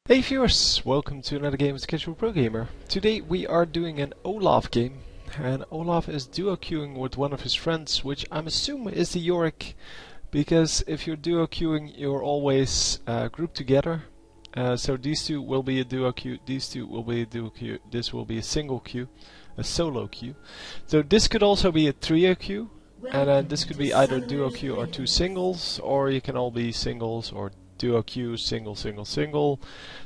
Hey viewers, welcome to another game with Casual Pro Gamer. Today we are doing an Olaf game, and Olaf is duo queuing with one of his friends, which I'm assuming is the Yorick, because if you're duo queuing you're always grouped together. So these two will be a duo queue, these two will be a duo queue, this will be a single queue, a solo queue. So this could also be a trio queue, and then this could be either duo queue or two singles, or you can all be singles or duo queue, single, single, single,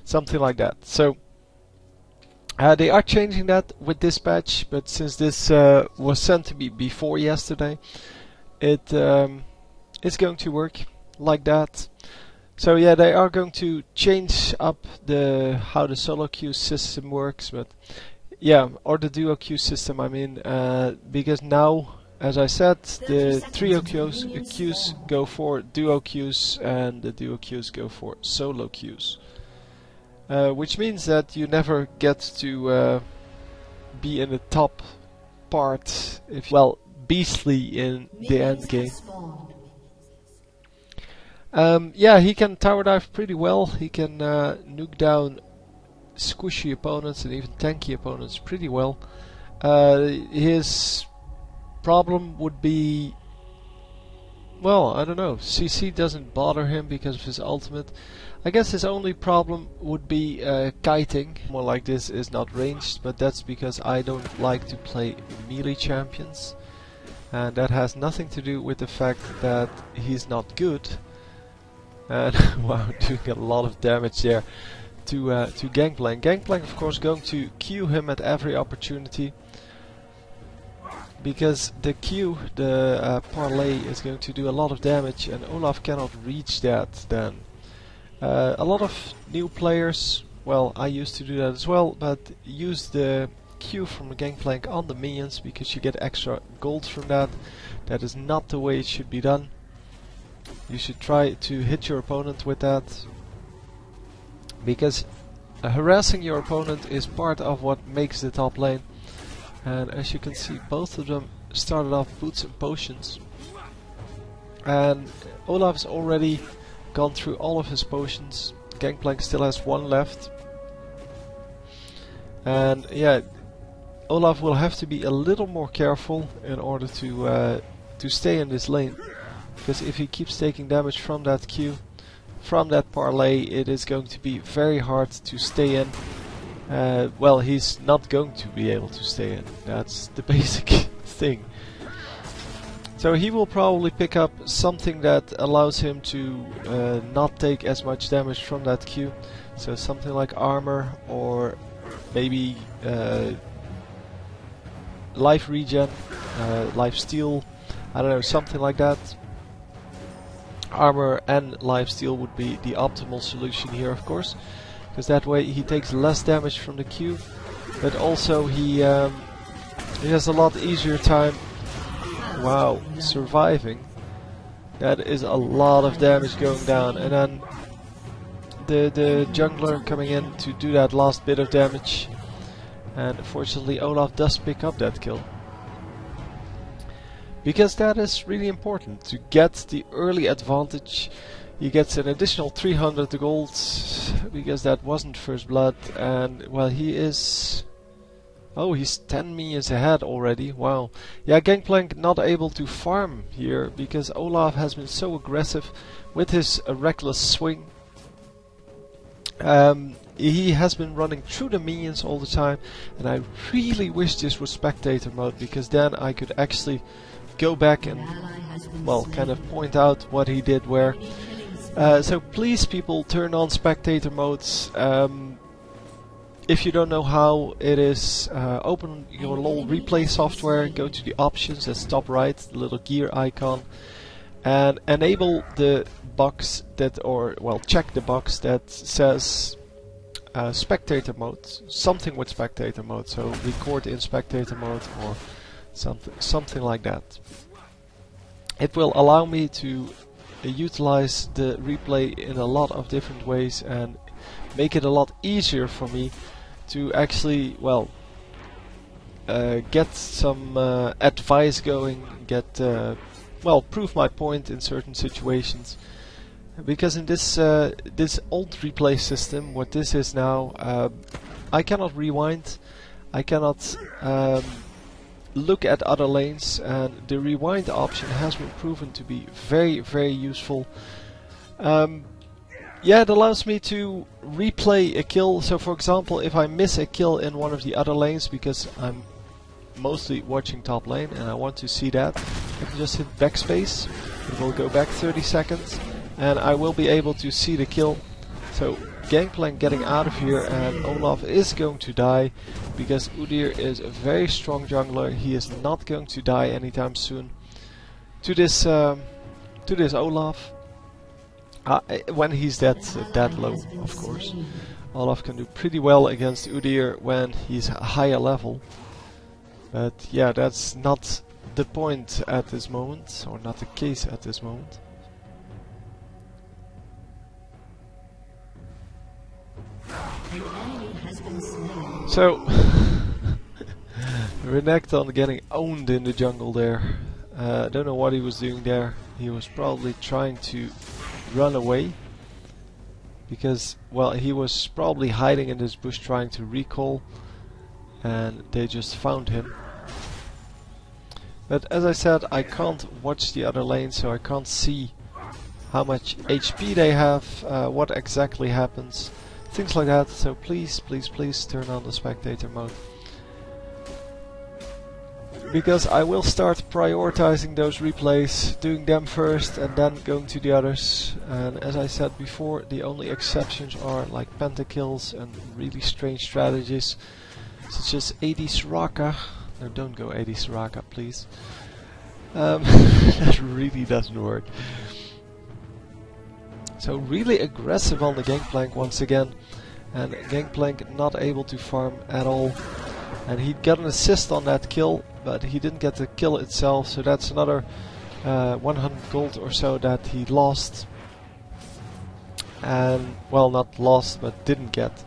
something like that. So they are changing that with this patch, but since this was sent to me before yesterday, it's going to work like that. So yeah, they are going to change up how the solo queue system works, but yeah, or the duo queue system. I mean, because now, as I said, the trio queues go for duo queues, and the duo queues go for solo queues. Which means that you never get to be in the top part, well, Beastly in the end game. Yeah, he can tower dive pretty well. He can nuke down squishy opponents and even tanky opponents pretty well. His problem would be, well, I don't know, CC doesn't bother him because of his ultimate. I guess his only problem would be kiting. More like this is not ranged, but that's because I don't like to play melee champions, and that has nothing to do with the fact that he's not good. And wow, doing a lot of damage there to Gangplank. Gangplank, of course, going to queue him at every opportunity, because the Q, the parlay, is going to do a lot of damage, and Olaf cannot reach that then. A lot of new players, well, I used to do that as well, but use the Q from the Gangplank on the minions because you get extra gold from that. That is not the way it should be done. You should try to hit your opponent with that, because harassing your opponent is part of what makes the top lane. And as you can see, both of them started off boots and potions. And Olaf's already gone through all of his potions. Gangplank still has one left. And yeah, Olaf will have to be a little more careful in order to stay in this lane. Because if he keeps taking damage from that Q, from that parlay, it is going to be very hard to stay in. Well, he's not going to be able to stay in. That's the basic thing. So he will probably pick up something that allows him to not take as much damage from that Q. So something like armor, or maybe life regen, life steal, I don't know, something like that. Armor and life steal would be the optimal solution here, of course, because that way he takes less damage from the Q, but also he has a lot easier time, wow, surviving. That is a lot of damage going down, and then the jungler coming in to do that last bit of damage, and fortunately Olaf does pick up that kill. Because that is really important, to get the early advantage. He gets an additional 300 gold, because that wasn't first blood, and well, he is... oh, he's 10 minions ahead already, wow. Yeah, Gangplank not able to farm here, because Olaf has been so aggressive with his reckless swing. He has been running through the minions all the time, and I really wish this was spectator mode, because then I could actually go back and, well, kind of point out what he did where. So please, people, turn on spectator modes. If you don't know how it is, open your LoL replay software, go to the options, that's top right, the little gear icon, and enable the box that, or well, check the box that says spectator mode, something with spectator mode, so record in spectator mode or something like that. It will allow me to utilize the replay in a lot of different ways and make it a lot easier for me to actually, well, get some advice going, get, well, prove my point in certain situations. Because in this this old replay system, what this is now, I cannot rewind, I cannot look at other lanes, and the rewind option has been proven to be very, very useful. Yeah, it allows me to replay a kill. So for example, if I miss a kill in one of the other lanes, because I'm mostly watching top lane and I want to see that, I can just hit backspace. It will go back 30 seconds and I will be able to see the kill. So Gangplank getting out of here, and Olaf is going to die because Udyr is a very strong jungler. He is not going to die anytime soon to this Olaf. When he's that low, of course. Olaf can do pretty well against Udyr when he's a higher level. But yeah, that's not the point at this moment, or not the case at this moment. So, Renekton getting owned in the jungle there. I don't know what he was doing there. He was probably trying to run away, because, well, he was probably hiding in this bush trying to recall, and they just found him. But as I said, I can't watch the other lane, so I can't see how much HP they have, what exactly happens, things like that. So please, please, please turn on the spectator mode, because I will start prioritizing those replays, doing them first and then going to the others. And as I said before, the only exceptions are like pentakills and really strange strategies, such as AD Soraka. No, don't go AD Soraka, please. That really doesn't work. So really aggressive on the Gangplank once again, and Gangplank not able to farm at all. And he got an assist on that kill, but he didn't get the kill itself, so that's another 100 gold or so that he lost. And, well, not lost, but didn't get.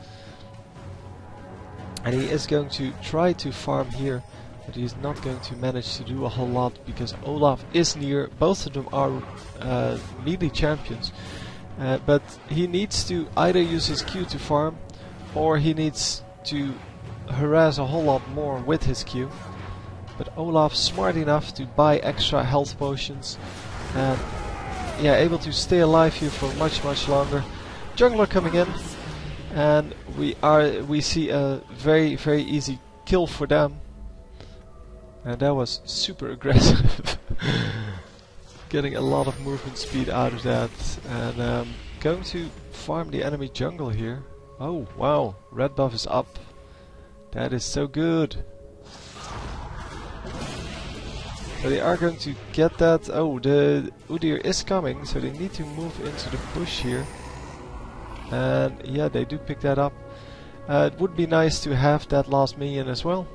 And he is going to try to farm here, but he's not going to manage to do a whole lot, because Olaf is near. Both of them are melee champions. But he needs to either use his Q to farm, or he needs to harass a whole lot more with his Q. But Olaf's smart enough to buy extra health potions, and yeah, able to stay alive here for much, much longer. Jungler coming in, and we see a very, very easy kill for them. And that was super aggressive. Getting a lot of movement speed out of that, and going to farm the enemy jungle here. Oh wow, red buff is up. That is so good. So they are going to get that. Oh, the Udyr is coming, so they need to move into the bush here. And yeah, they do pick that up. It would be nice to have that last minion as well,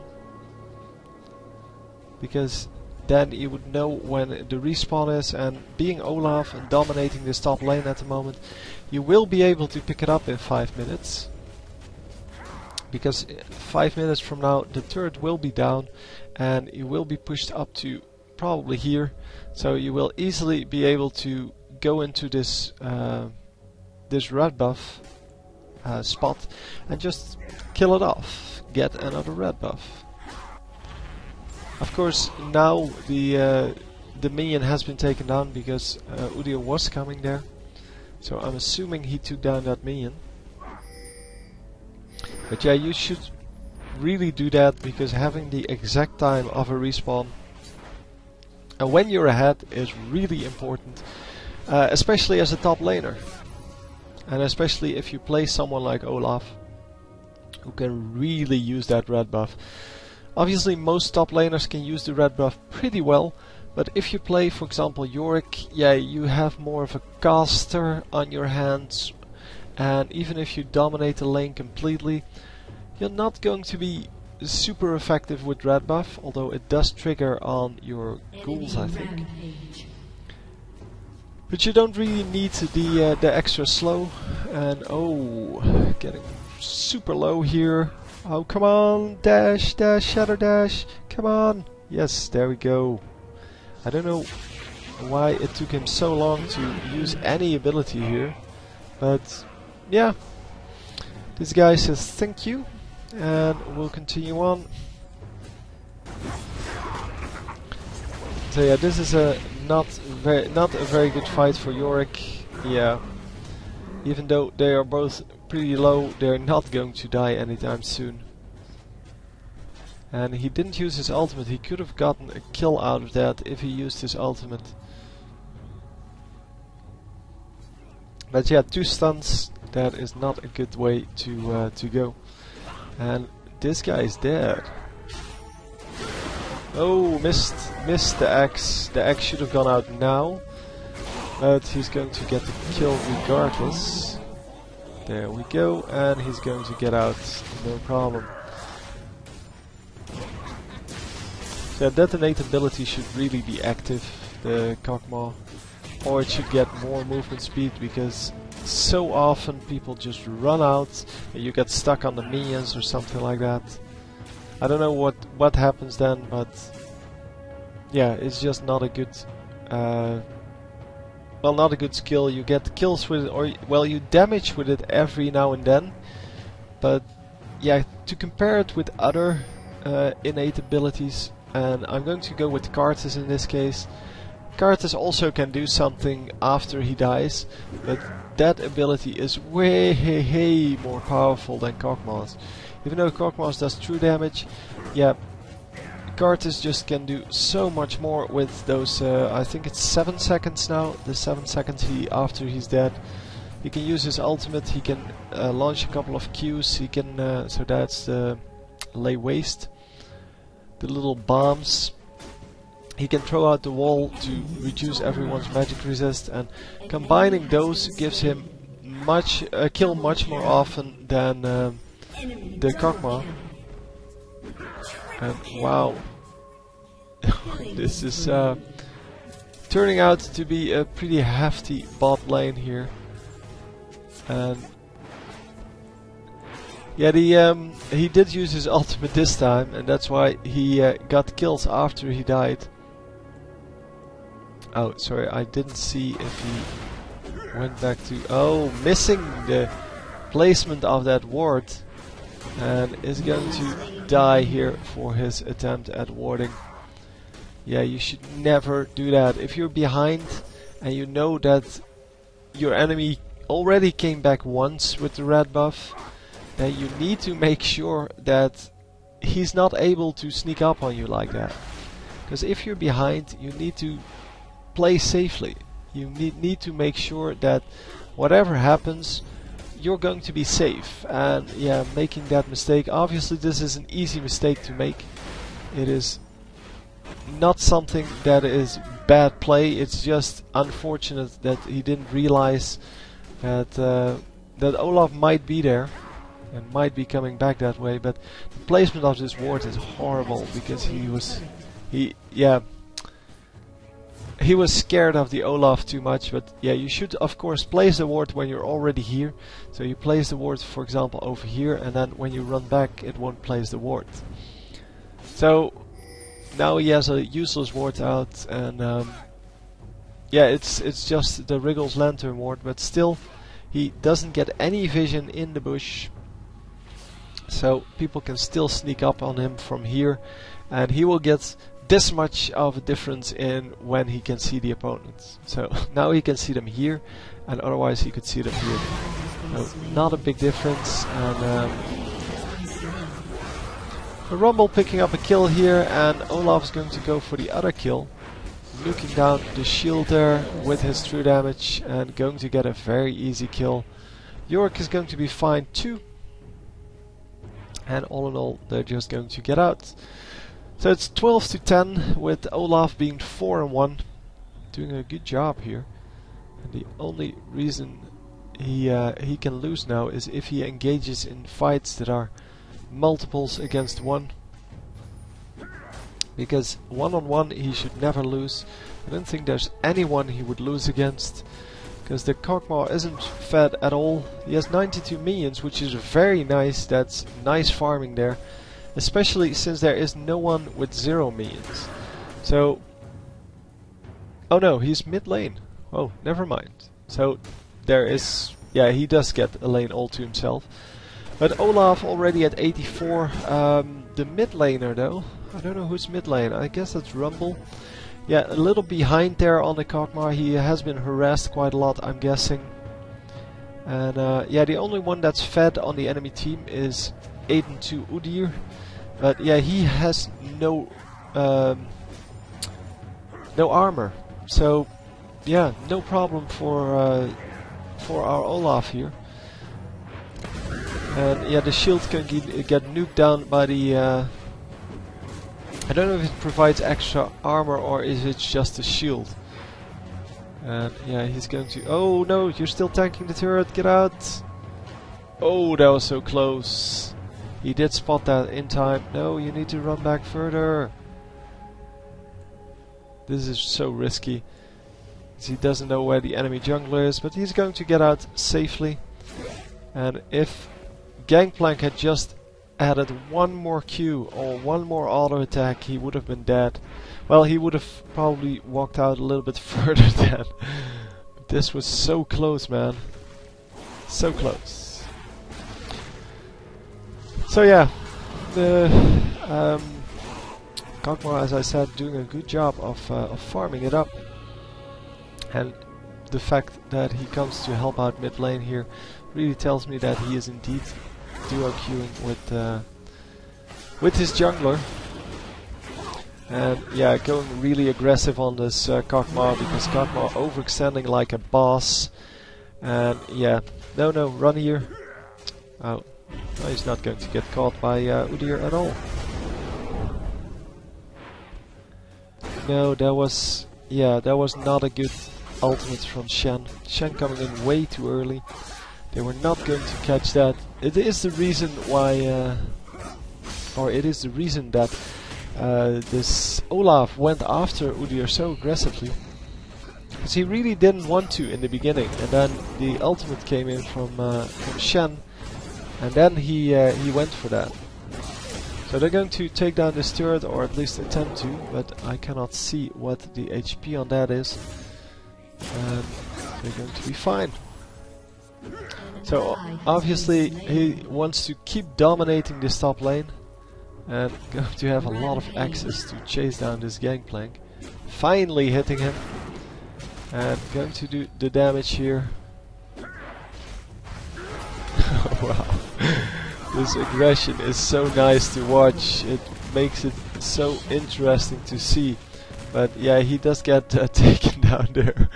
because then you would know when the respawn is, and being Olaf and dominating this top lane at the moment, you will be able to pick it up in 5 minutes. Because 5 minutes from now the turret will be down and you will be pushed up to probably here, so you will easily be able to go into this this red buff spot and just kill it off, get another red buff. Of course, now the minion has been taken down because Udyr was coming there, so I'm assuming he took down that minion. But yeah, you should really do that, because having the exact time of a respawn and when you're ahead is really important, especially as a top laner, and especially if you play someone like Olaf, who can really use that red buff. Obviously most top laners can use the red buff pretty well, but if you play, for example, Yorick, yeah, you have more of a caster on your hands, and even if you dominate the lane completely, you're not going to be super effective with red buff, although it does trigger on your ghouls, I think. But you don't really need the extra slow. And oh, getting super low here. Oh, come on, dash, dash, shadow dash, come on. Yes, there we go. I don't know why it took him so long to use any ability here. But yeah, this guy says thank you, and we'll continue on. So yeah, this is a not a very good fight for Yorick. Yeah, even though they are both pretty low, they're not going to die anytime soon. And he didn't use his ultimate. He could have gotten a kill out of that if he used his ultimate. But yeah, 2 stuns, that is not a good way to go. And this guy is dead. Oh, missed the axe. The axe should have gone out now. But he's going to get the kill regardless. There we go, and he's going to get out, no problem. So detonate ability should really be active, the Kog'Maw. Or it should get more movement speed, because so often people just run out and you get stuck on the minions or something like that. I don't know what happens then, but yeah, it's just not a good well, not a good skill. You get kills with it, or well, you damage with it every now and then, but yeah, to compare it with other innate abilities, and I'm going to go with Karthus in this case. Karthus also can do something after he dies, but that ability is way more powerful than Kog'Maw's. Even though Kog'Maw's does true damage, yeah, Karthus just can do so much more with those, I think it's 7 seconds now, the 7 seconds after he's dead. He can use his ultimate, he can launch a couple of Qs, he can, so that's the lay waste, the little bombs. He can throw out the wall to reduce everyone's magic resist, and combining those gives him kill much more often than the Kog'Maw. And wow, this is turning out to be a pretty hefty bot lane here. And yeah, he did use his ultimate this time, and that's why he got kills after he died. Oh, sorry, I didn't see if he went back to... Oh, missing the placement of that ward, and is going to die here for his attempt at warding. Yeah, you should never do that. If you're behind and you know that your enemy already came back once with the red buff, then you need to make sure that he's not able to sneak up on you like that. Because if you're behind, you need to play safely. You need to make sure that whatever happens, you're going to be safe. And yeah, making that mistake, obviously this is an easy mistake to make. It is not something that is bad play, it's just unfortunate that he didn't realize that that Olaf might be there and might be coming back that way. But the placement of this ward is horrible, because he was scared of the Olaf too much. But yeah, you should of course place the ward when you're already here. So you place the ward, for example, over here, and then when you run back it won't place the ward. So now he has a useless ward out, and yeah, it's just the Wriggles Lantern ward, but still he doesn't get any vision in the bush. So people can still sneak up on him from here, and he will get this much of a difference in when he can see the opponents. So now he can see them here, and otherwise he could see them here. So not a big difference. And the Rumble picking up a kill here, and Olaf's going to go for the other kill, looking down the shield there with his true damage, and going to get a very easy kill. Yorick is going to be fine too, and all in all they're just going to get out. So it's 12 to 10 with Olaf being 4-1, doing a good job here. And the only reason he can lose now is if he engages in fights that are multiples against one. Because one-on-one he should never lose. I don't think there's anyone he would lose against, because the Kog'Maw isn't fed at all. He has 92 minions, which is very nice. That's nice farming there, especially since there is no one with 0 minions. So Oh no, he's mid lane. Oh, never mind. So there is, yeah, he does get a lane all to himself. But Olaf already at 84. The mid laner though, I don't know who's mid lane. I guess that's Rumble. Yeah, a little behind there on the Kog'Maw. He has been harassed quite a lot, I'm guessing. And yeah, the only one that's fed on the enemy team is Aiden to Udyr. But yeah, he has no armor. So yeah, no problem for our Olaf here. And yeah, the shield can get nuked down by the... I don't know if it provides extra armor or is it just a shield. And yeah, he's going to... Oh no, you're still tanking the turret, get out! Oh, that was so close. He did spot that in time. No, you need to run back further. This is so risky. He doesn't know where the enemy jungler is, but he's going to get out safely. And if Gangplank had just added one more Q or one more auto attack, he would have been dead. Well, he would have probably walked out a little bit further then. But this was so close, man. So close. So yeah, the Kog'Maw, as I said, doing a good job of farming it up. And the fact that he comes to help out mid lane here really tells me that he is indeed duo queuing with his jungler. And yeah, going really aggressive on this Kog'Maw, because Kog'Maw overextending like a boss. And yeah, no, run here. Oh, no, he's not going to get caught by Udyr at all. No, that was not a good ultimate from Shen. Shen coming in way too early. They were not going to catch that. It is the reason why, or it is the reason that this Olaf went after Udyr so aggressively. Because he really didn't want to in the beginning, and then the ultimate came in from Shen, and then he went for that. So they're going to take down this turret, or at least attempt to, but I cannot see what the HP on that is. And they're going to be fine. So obviously he wants to keep dominating this top lane, and going to have a lot of access to chase down this Gangplank. Finally hitting him, and going to do the damage here. Wow. This aggression is so nice to watch. It makes it so interesting to see. But yeah, he does get taken down there.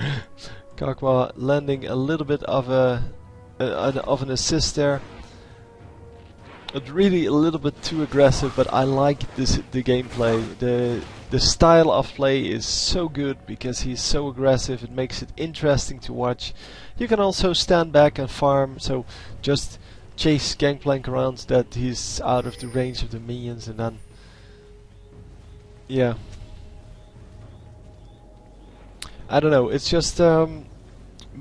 Kog'Maw landing a little bit of an assist there. It's really a little bit too aggressive, but I like the gameplay. The style of play is so good because he's so aggressive. It makes it interesting to watch. You can also stand back and farm, so just chase Gangplank around so that he's out of the range of the minions, and then yeah, I don't know, it's just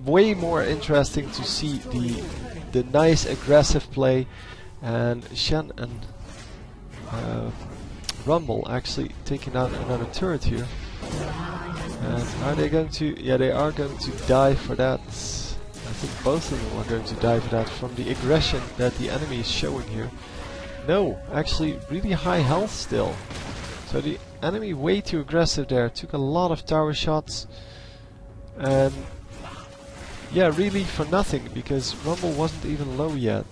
way more interesting to see the nice aggressive play. And Shen and Rumble actually taking out another turret here. And are they going to... yeah, they are going to die for that. I think both of them are going to die for that from the aggression that the enemy is showing here. No, actually really high health still. So the enemy way too aggressive there, took a lot of tower shots. And yeah, really for nothing, because Rumble wasn't even low yet.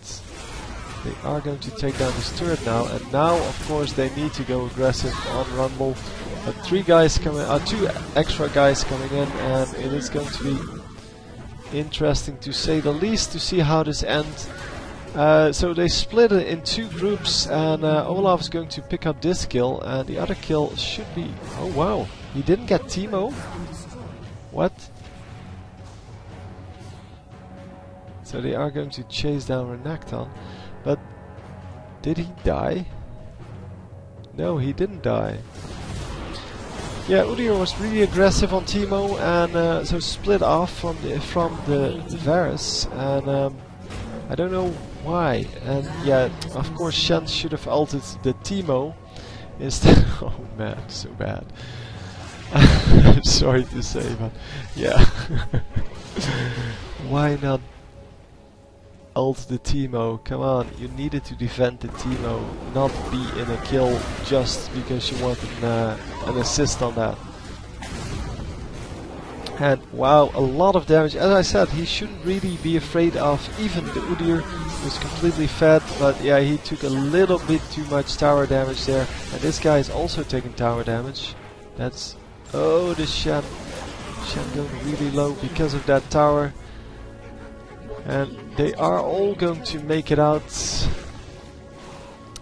They are going to take down this turret now, and now of course they need to go aggressive on Rumble. But two extra guys coming in, and it is going to be interesting to say the least to see how this ends. So they split it in two groups, and Olaf is going to pick up this kill, and the other kill should be... oh wow, he didn't get Teemo? What? So they are going to chase down Renekton, but did he die? No, he didn't die. Yeah, Udyr was really aggressive on Teemo, and so split off from the Varus, and I don't know why. And yeah, of course Shen should have ulted the Teemo instead. Oh man, so bad. I'm sorry to say, but yeah. Why not ult the Teemo? Come on, you needed to defend the Teemo, not be in a kill just because you want an assist on that. And wow, a lot of damage. As I said, he shouldn't really be afraid of even the Udyr. He was completely fed, but yeah, he took a little bit too much tower damage there. And this guy is also taking tower damage. That's... oh, the Shen. Shen going really low because of that tower. And they are all going to make it out.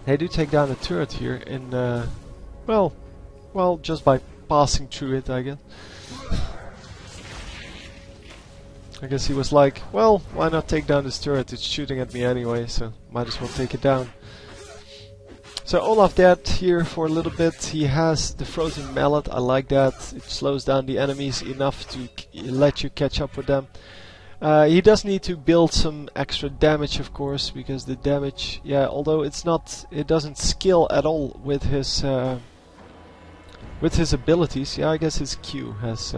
They do take down a turret here in... well, just by passing through it, I guess. I guess he was like, well, why not take down this turret? It's shooting at me anyway, so might as well take it down. So Olaf dead here for a little bit. He has the Frozen Mallet. I like that. It slows down the enemies enough to let you catch up with them. He does need to build some extra damage, of course, because the damage, yeah, although it doesn't scale at all with his abilities. Yeah, I guess his Q has.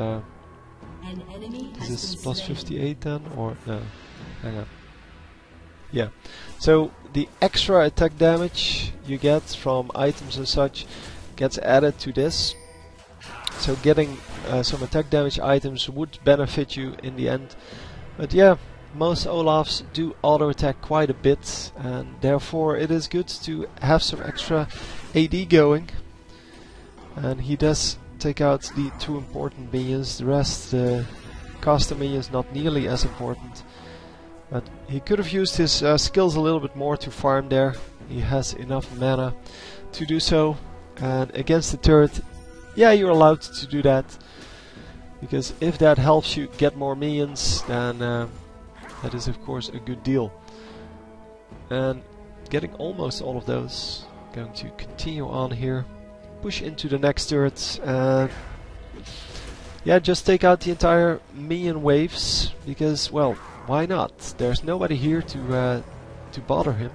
Is this plus 58 then, or no? Hang on. Yeah. So the extra attack damage you get from items and such gets added to this. So getting some attack damage items would benefit you in the end. But yeah, most Olafs do auto attack quite a bit, and therefore it is good to have some extra AD going. And he does take out the two important minions. The rest, the caster minions, not nearly as important. But he could have used his skills a little bit more to farm there. He has enough mana to do so. And against the turret, yeah, you're allowed to do that. Because if that helps you get more minions, then that is of course a good deal. And getting almost all of those. Going to continue on here. Push into the next turret. Yeah, just take out the entire minion waves. Because, well, why not? There's nobody here to bother him.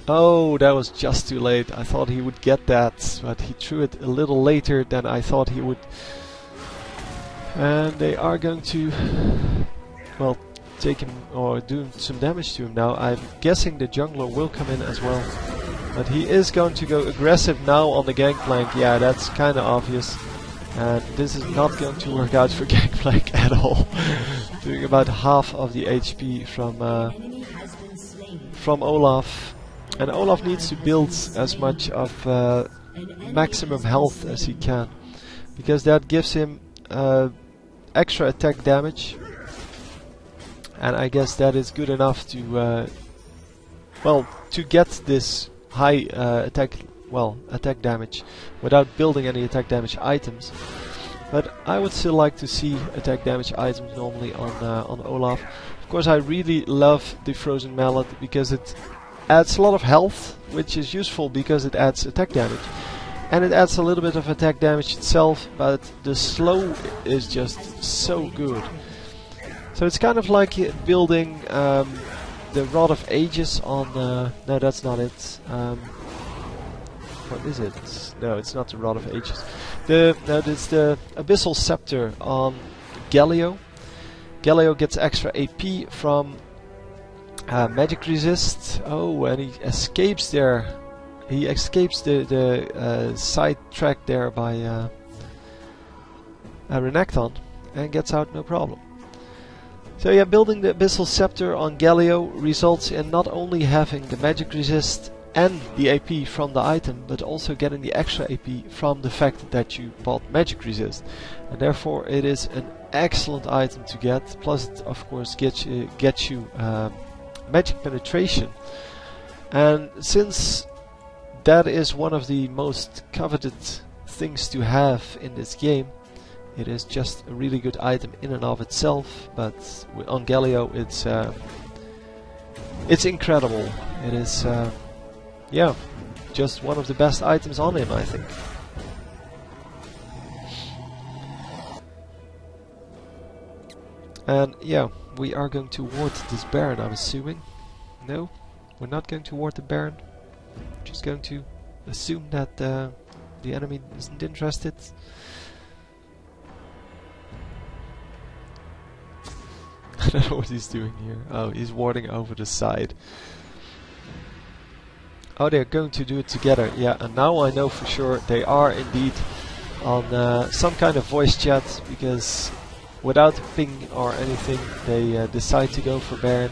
Oh, that was just too late. I thought he would get that, but he threw it a little later than I thought he would. And they are going to, well, take him or do some damage to him now. I'm guessing the jungler will come in as well. But he is going to go aggressive now on the Gangplank. Yeah, that's kind of obvious. And this is not going to work out for Gangplank at all. Doing about half of the HP from Olaf. And Olaf needs to build as much of maximum health as he can. Because that gives him extra attack damage. And I guess that is good enough to, well, to get this high attack damage without building any attack damage items. But I would still like to see attack damage items normally on Olaf. Of course, I really love the Frozen Mallet because it adds a lot of health, which is useful because it adds attack damage. And it adds a little bit of attack damage itself, but the slow is just so good. So it's kind of like building the Rod of Ages on... no, that's not it. What is it? No, it's not the Rod of Ages. It's the Abyssal Scepter on Galio. Galio gets extra AP from magic resist. Oh, and he escapes there. He escapes the side track there by Renekton and gets out no problem. So yeah, building the Abyssal Scepter on Galio results in not only having the magic resist and the AP from the item, but also getting the extra AP from the fact that you bought magic resist. And therefore it is an excellent item to get. Plus it of course gets you magic penetration. And since that is one of the most coveted things to have in this game, it is just a really good item in and of itself. But on Galio it's incredible. It is yeah, just one of the best items on him, I think. And yeah, we are going to ward this Baron, I'm assuming. No, we're not going to ward the Baron. Just going to assume that the enemy isn't interested. I don't know what he's doing here. Oh, he's warding over the side. Oh, they're going to do it together. Yeah, and now I know for sure they are indeed on some kind of voice chat, because without a ping or anything, they decide to go for Baron.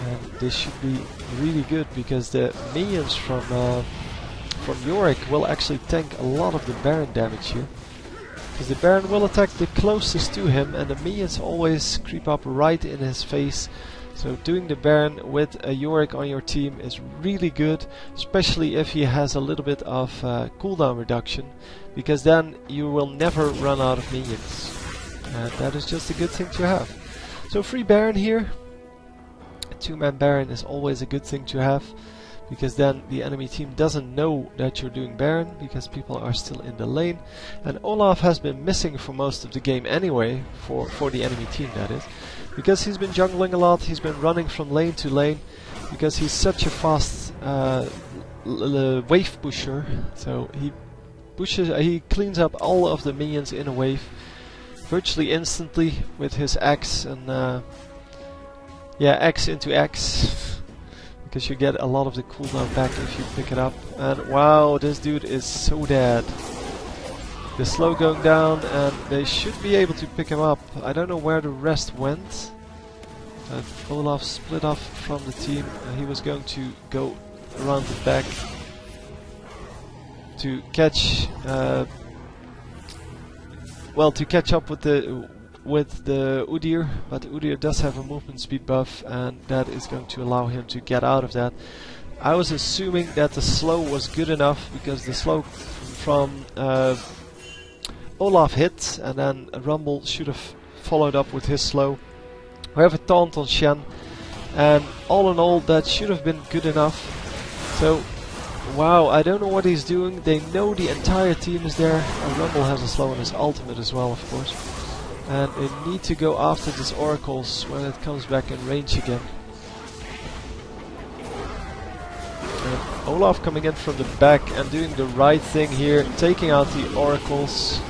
And this should be really good, because the minions from Yorick will actually tank a lot of the Baron damage here. Because the Baron will attack the closest to him, and the minions always creep up right in his face. So doing the Baron with a Yorick on your team is really good, especially if he has a little bit of cooldown reduction, because then you will never run out of minions. And that is just a good thing to have. So free Baron here. A 2-man Baron is always a good thing to have, because then the enemy team doesn't know that you're doing Baron, because people are still in the lane. And Olaf has been missing for most of the game anyway, for the enemy team that is, because he's been jungling a lot, he's been running from lane to lane, because he's such a fast wave pusher. So he cleans up all of the minions in a wave virtually instantly with his X, and yeah, X into X. Because you get a lot of the cooldown back if you pick it up. And wow, this dude is so dead. The slow going down, and they should be able to pick him up. I don't know where the rest went. Olaf split off from the team. He was going to go around the back to catch, well, to catch up with the Udyr, but Udyr does have a movement speed buff, and that is going to allow him to get out of that. I was assuming that the slow was good enough, because the slow from Olaf hit, and then Rumble should have followed up with his slow. We have a taunt on Shen, and all in all that should have been good enough. So wow, I don't know what he's doing. They know the entire team is there, and Rumble has a slow on his ultimate as well, of course. And they need to go after this Oracles when it comes back in range again. And Olaf coming in from the back and doing the right thing here, taking out the Oracles.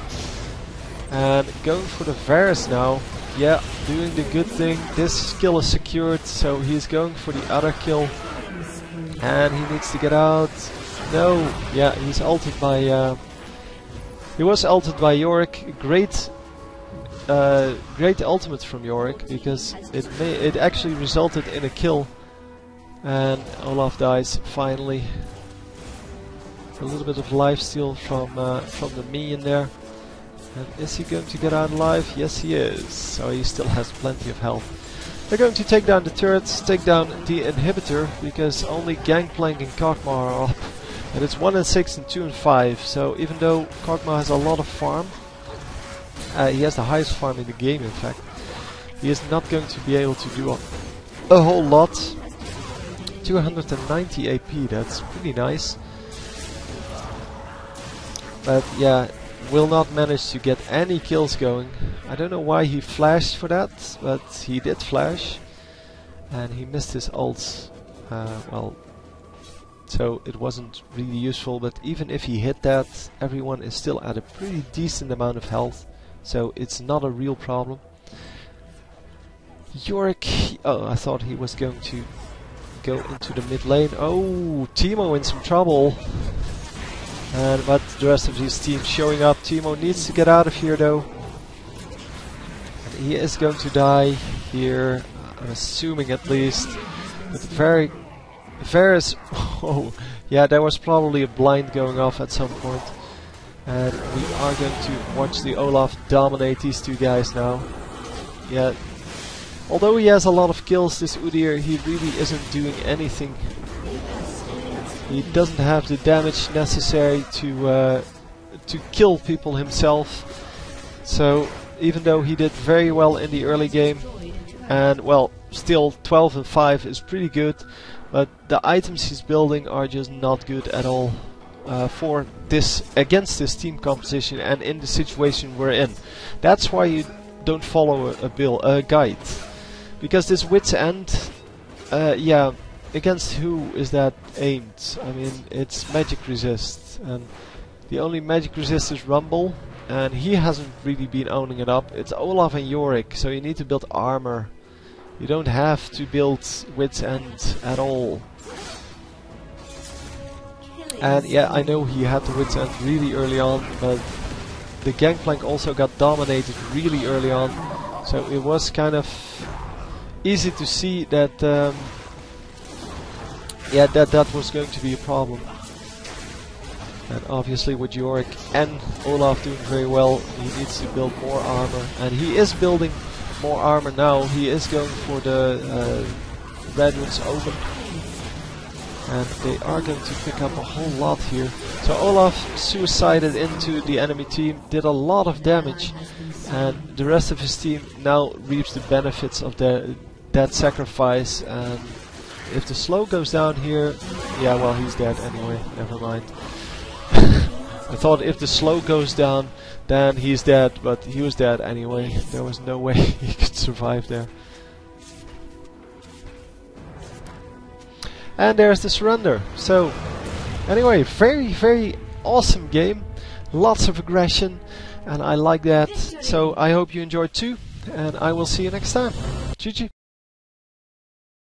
And going for the Varus now. Yeah, doing the good thing. This kill is secured, so he's going for the other kill. And he needs to get out. No, yeah, he's ulted by... he was ulted by Yorick. Great ultimate from Yorick, because it actually resulted in a kill. And Olaf dies finally. A little bit of lifesteal from the minion there. And is he going to get out alive? Yes, he is. So he still has plenty of health. They're going to take down the turrets, take down the inhibitor, because only Gangplank and Kog'Maw are up. And it's 1 and 6 and 2 and 5. So even though Kog'Maw has a lot of farm, he has the highest farm in the game, in fact, he is not going to be able to do a whole lot. 290 AP, that's pretty nice. But yeah, will not manage to get any kills going. I don't know why he flashed for that, but he did flash. And he missed his ult. Well, so it wasn't really useful, but even if he hit that, everyone is still at a pretty decent amount of health. So it's not a real problem. Yorick, oh, I thought he was going to go into the mid lane. Oh, Teemo in some trouble. But the rest of his team showing up. Teemo needs to get out of here though. And he is going to die here, I'm assuming at least. But Varus, oh, yeah, there was probably a blind going off at some point. And we are going to watch the Olaf dominate these two guys now. Yeah, although he has a lot of kills, this Udyr, he really isn't doing anything. He doesn't have the damage necessary to kill people himself. So even though he did very well in the early game, and well, still 12 and 5 is pretty good, but the items he's building are just not good at all for this, against this team composition and in the situation we're in. That's why you don't follow a guide, because this Wit's End, yeah. Against who is that aimed? I mean, it's magic resist, and The only magic resist is Rumble, and he hasn't really been owning it up. It's Olaf and Yorick, so you need to build armor. You don't have to build Wit's End at all. And yeah, I know he had the Wit's End really early on, but the Gangplank also got dominated really early on. So it was kind of easy to see that that was going to be a problem. And obviously with Yorick and Olaf doing very well, he needs to build more armor. And he is building more armor now. He is going for the Red Runes Open. And they are going to pick up a whole lot here. So Olaf suicided into the enemy team, did a lot of damage. And the rest of his team now reaps the benefits of that sacrifice. And if the slow goes down here, yeah, well, he's dead anyway, never mind. I thought if the slow goes down, then he's dead, but he was dead anyway. There was no way he could survive there. And there's the surrender. So, anyway, very, very awesome game. Lots of aggression, and I like that. So I hope you enjoyed too, and I will see you next time. GG.